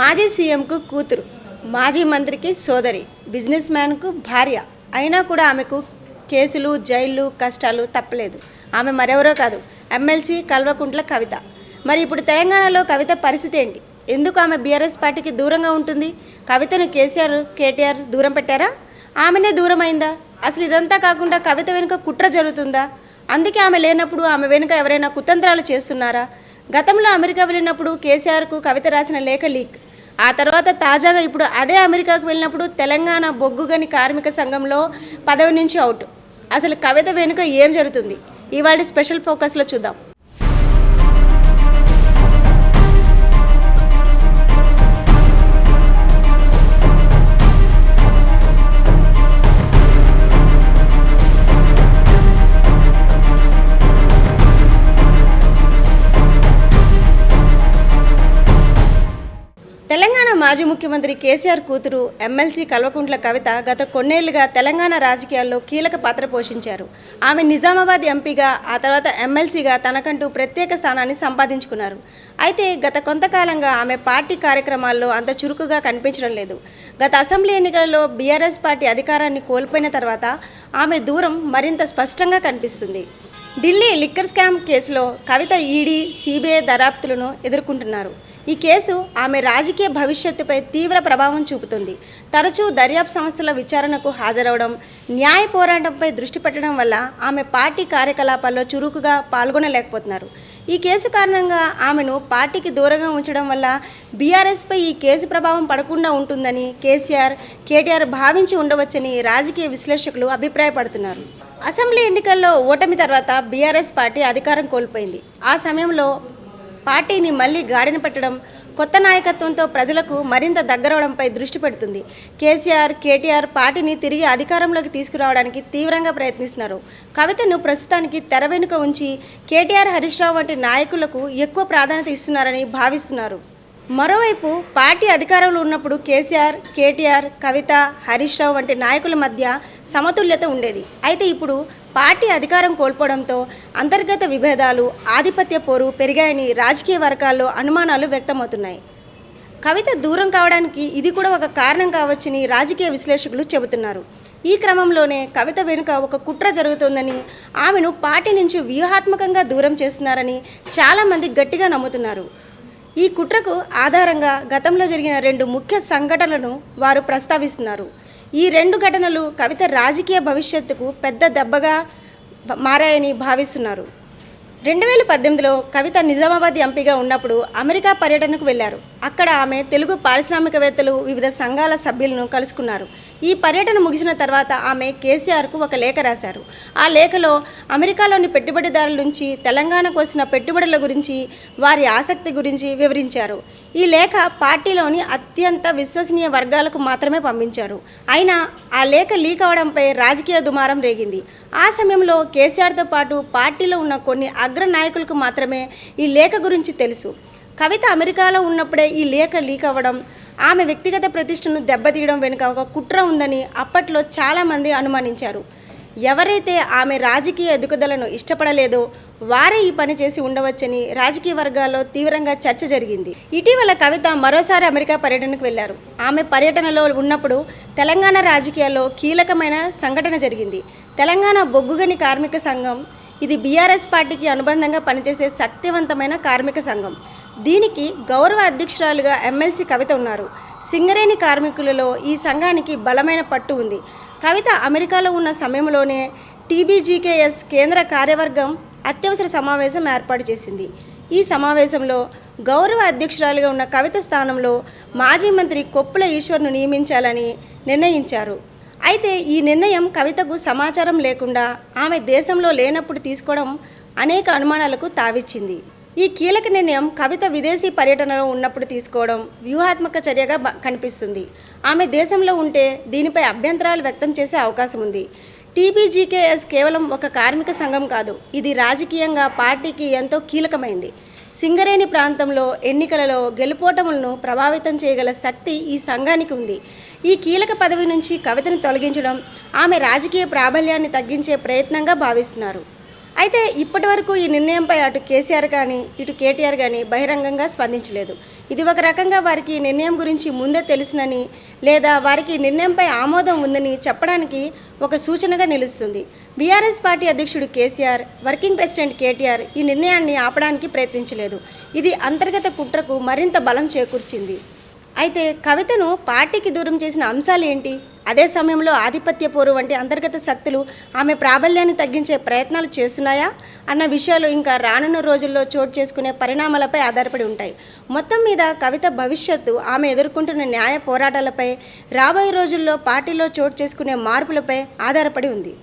మాజీ సీఎంకు కూతురు, మాజీ మంత్రికి సోదరి, బిజినెస్ మ్యాన్కు భార్య అయినా కూడా ఆమెకు కేసులు, జైళ్ళు, కష్టాలు తప్పలేదు. ఆమె మరెవరో కాదు, ఎమ్మెల్సీ కల్వకుంట్ల కవిత. మరి ఇప్పుడు తెలంగాణలో కవిత పరిస్థితి ఏంటి? ఎందుకు ఆమె బీఆర్ఎస్ పార్టీకి దూరంగా ఉంటుంది? కవితను కేసీఆర్, కేటీఆర్ దూరం పెట్టారా? ఆమెనే దూరం అయిందా? అసలు ఇదంతా కాకుండా కవిత వెనుక కుట్ర జరుగుతుందా? అందుకే ఆమె లేనప్పుడు ఆమె వెనుక ఎవరైనా కుతంత్రాలు చేస్తున్నారా? గతంలో అమెరికా వెళ్ళినప్పుడు కేసీఆర్కు కవిత రాసిన లేఖ లీక్. ఆ తర్వాత తాజాగా ఇప్పుడు అదే అమెరికాకు వెళ్ళినప్పుడు తెలంగాణ బొగ్గుగని కార్మిక సంఘంలో పదవి నుంచి అవుట్. అసలు కవిత వెనుక ఏం జరుగుతుంది? ఇవాళ స్పెషల్ ఫోకస్లో చూద్దాం. తెలంగాణ మాజీ ముఖ్యమంత్రి కేసీఆర్ కూతురు ఎమ్మెల్సీ కల్వకుంట్ల కవిత గత కొన్నేళ్లుగా తెలంగాణ రాజకీయాల్లో కీలక పాత్ర పోషించారు. ఆమె నిజామాబాద్ ఎంపీగా, ఆ తర్వాత ఎమ్మెల్సీగా తనకంటూ ప్రత్యేక స్థానాన్ని సంపాదించుకున్నారు. అయితే గత కొంతకాలంగా ఆమె పార్టీ కార్యక్రమాల్లో అంత చురుకుగా కనిపించడం లేదు. గత అసెంబ్లీ ఎన్నికలలో బీఆర్ఎస్ పార్టీ అధికారాన్ని కోల్పోయిన తర్వాత ఆమె దూరం మరింత స్పష్టంగా కనిపిస్తుంది. ఢిల్లీ లిక్కర్ స్కామ్ కేసులో కవిత ఈడీ, సిబిఐ దర్యాప్తులను ఎదుర్కొంటున్నారు. ఈ కేసు ఆమె రాజకీయ భవిష్యత్తుపై తీవ్ర ప్రభావం చూపుతుంది. తరచూ దర్యాప్తు సంస్థల విచారణకు హాజరవడం, న్యాయ పోరాటంపై దృష్టి పెట్టడం వల్ల ఆమె పార్టీ కార్యకలాపాల్లో చురుకుగా పాల్గొనలేకపోతున్నారు. ఈ కేసు కారణంగా ఆమెను పార్టీకి దూరంగా ఉంచడం వల్ల బీఆర్ఎస్పై ఈ కేసు ప్రభావం పడకుండా ఉంటుందని కేసీఆర్, కేటీఆర్ భావించి ఉండవచ్చని రాజకీయ విశ్లేషకులు అభిప్రాయపడుతున్నారు. అసెంబ్లీ ఎన్నికల్లో ఓటమి తర్వాత బీఆర్ఎస్ పార్టీ అధికారం కోల్పోయింది. ఆ సమయంలో పార్టీని మళ్లీ గాడిన పెట్టడం, కొత్త నాయకత్వంతో ప్రజలకు మరింత దగ్గరవడంపై దృష్టి పెడుతుంది. కేసీఆర్, కేటీఆర్ పార్టీని తిరిగి అధికారంలోకి తీసుకురావడానికి తీవ్రంగా ప్రయత్నిస్తున్నారు. కవితను ప్రస్తుతానికి తెర వెనుక ఉంచి కేటీఆర్, హరీష్ రావు వంటి నాయకులకు ఎక్కువ ప్రాధాన్యత ఇస్తున్నారని భావిస్తున్నారు. మరోవైపు పార్టీ అధికారంలో ఉన్నప్పుడు కేసీఆర్, కేటీఆర్, కవిత, హరీష్ రావు వంటి నాయకుల మధ్య సమతుల్యత ఉండేది. అయితే ఇప్పుడు పార్టీ అధికారం కోల్పోవడంతో అంతర్గత విభేదాలు, ఆధిపత్య పోరు పెరిగాయని రాజకీయ వర్గాల్లో అనుమానాలు వ్యక్తమవుతున్నాయి. కవిత దూరం కావడానికి ఇది కూడా ఒక కారణం కావచ్చని రాజకీయ విశ్లేషకులు చెబుతున్నారు. ఈ క్రమంలోనే కవిత వెనుక ఒక కుట్ర జరుగుతోందని, ఆమెను పార్టీ నుంచి వ్యూహాత్మకంగా దూరం చేస్తున్నారని చాలామంది గట్టిగా నమ్ముతున్నారు. ఈ కుట్రకు ఆధారంగా గతంలో జరిగిన 2 ముఖ్య సంఘటనలను వారు ప్రస్తావిస్తున్నారు. ఈ 2 ఘటనలు కవిత రాజకీయ భవిష్యత్తుకు పెద్ద దెబ్బగా మారాయని భావిస్తున్నారు. 2018లో కవిత నిజామాబాద్ ఎంపీగా ఉన్నప్పుడు అమెరికా పర్యటనకు వెళ్లారు. అక్కడ ఆమె తెలుగు పారిశ్రామికవేత్తలు, వివిధ సంఘాల సభ్యులను కలుసుకున్నారు. ఈ పర్యటన ముగిసిన తర్వాత ఆమె కేసీఆర్కు ఒక లేఖ రాశారు. ఆ లేఖలో అమెరికాలోని పెట్టుబడిదారుల నుంచి తెలంగాణకు వచ్చిన పెట్టుబడుల గురించి, వారి ఆసక్తి గురించి వివరించారు. ఈ లేఖ పార్టీలోని అత్యంత విశ్వసనీయ వర్గాలకు మాత్రమే పంపించారు. అయినా ఆ లేఖ లీక్ అవడంపై రాజకీయ దుమారం రేగింది. ఆ సమయంలో కేసీఆర్తో పాటు పార్టీలో ఉన్న కొన్ని అగ్ర నాయకులకు మాత్రమే ఈ లేఖ గురించి తెలుసు. కవిత అమెరికాలో ఉన్నప్పుడే ఈ లేఖ లీక్ అవ్వడం, ఆమె వ్యక్తిగత ప్రతిష్టను దెబ్బతీయడం వెనుక ఒక కుట్ర ఉందని అప్పట్లో చాలామంది అనుమానించారు. ఎవరైతే ఆమె రాజకీయ ఎదుగుదలను ఇష్టపడలేదో వారే ఈ పని చేసి ఉండవచ్చని రాజకీయ వర్గాల్లో తీవ్రంగా చర్చ జరిగింది. ఇటీవల కవిత మరోసారి అమెరికా పర్యటనకు వెళ్లారు. ఆమె పర్యటనలో ఉన్నప్పుడు తెలంగాణ రాజకీయాల్లో కీలకమైన సంఘటన జరిగింది. తెలంగాణ బొగ్గుగని కార్మిక సంఘం, ఇది బీఆర్ఎస్ పార్టీకి అనుబంధంగా పనిచేసే శక్తివంతమైన కార్మిక సంఘం. దీనికి గౌరవ అధ్యక్షురాలుగా ఎమ్మెల్సీ కవిత ఉన్నారు. సింగరేణి కార్మికులలో ఈ సంఘానికి బలమైన పట్టు ఉంది. కవిత అమెరికాలో ఉన్న సమయంలోనే టీబీజీకేఎస్ కేంద్ర కార్యవర్గం అత్యవసర సమావేశం ఏర్పాటు చేసింది. ఈ సమావేశంలో గౌరవ అధ్యక్షురాలుగా ఉన్న కవిత స్థానంలో మాజీ మంత్రి కొప్పుల ఈశ్వర్ను నియమించాలని నిర్ణయించారు. అయితే ఈ నిర్ణయం కవితకు సమాచారం లేకుండా ఆమె దేశంలో లేనప్పుడు తీసుకోవడం అనేక అనుమానాలకు తావిచ్చింది. ఈ కీలక నిర్ణయం కవిత విదేశీ పర్యటనలో ఉన్నప్పుడు తీసుకోవడం వ్యూహాత్మక చర్యగా కనిపిస్తుంది. ఆమె దేశంలో ఉంటే దీనిపై అభ్యంతరాలు వ్యక్తం చేసే అవకాశం ఉంది. టీబీజీకేఎస్ కేవలం ఒక కార్మిక సంఘం కాదు, ఇది రాజకీయంగా పార్టీకి ఎంతో కీలకమైంది. సింగరేణి ప్రాంతంలో ఎన్నికలలో గెలుపోటములను ప్రభావితం చేయగల శక్తి ఈ సంఘానికి ఉంది. ఈ కీలక పదవి నుంచి కవితను తొలగించడం ఆమె రాజకీయ ప్రాబల్యాన్ని తగ్గించే ప్రయత్నంగా భావిస్తున్నారు. అయితే ఇప్పటి వరకు ఈ నిర్ణయంపై అటు కేసీఆర్ కానీ ఇటు కేటీఆర్ కానీ బహిరంగంగా స్పందించలేదు. ఇది ఒక రకంగా వారికి ఈ నిర్ణయం గురించి ముందే తెలుసునని లేదా వారికి ఈ నిర్ణయంపై ఆమోదం ఉందని చెప్పడానికి ఒక సూచనగా నిలుస్తుంది. బీఆర్ఎస్ పార్టీ అధ్యక్షుడు కేసీఆర్, వర్కింగ్ ప్రెసిడెంట్ కేటీఆర్ ఈ నిర్ణయాన్ని ఆపడానికి ప్రయత్నించలేదు. ఇది అంతర్గత కుట్రకు మరింత బలం చేకూర్చింది. అయితే కవితను పార్టీకి దూరం చేసిన అంశాలు ఏంటి? అదే సమయంలో ఆధిపత్య పోరు వంటి అంతర్గత శక్తులు ఆమె ప్రాబల్యాన్ని తగ్గించే ప్రయత్నాలు చేస్తున్నాయా అన్న విషయాలు ఇంకా రానున్న రోజుల్లో చోటు చేసుకునే పరిణామాలపై ఆధారపడి ఉంటాయి. మొత్తం మీద కవిత భవిష్యత్తు ఆమె ఎదుర్కొంటున్న న్యాయ పోరాటాలపై, రాబోయే రోజుల్లో పార్టీలో చోటు చేసుకునే మార్పులపై ఆధారపడి ఉంది.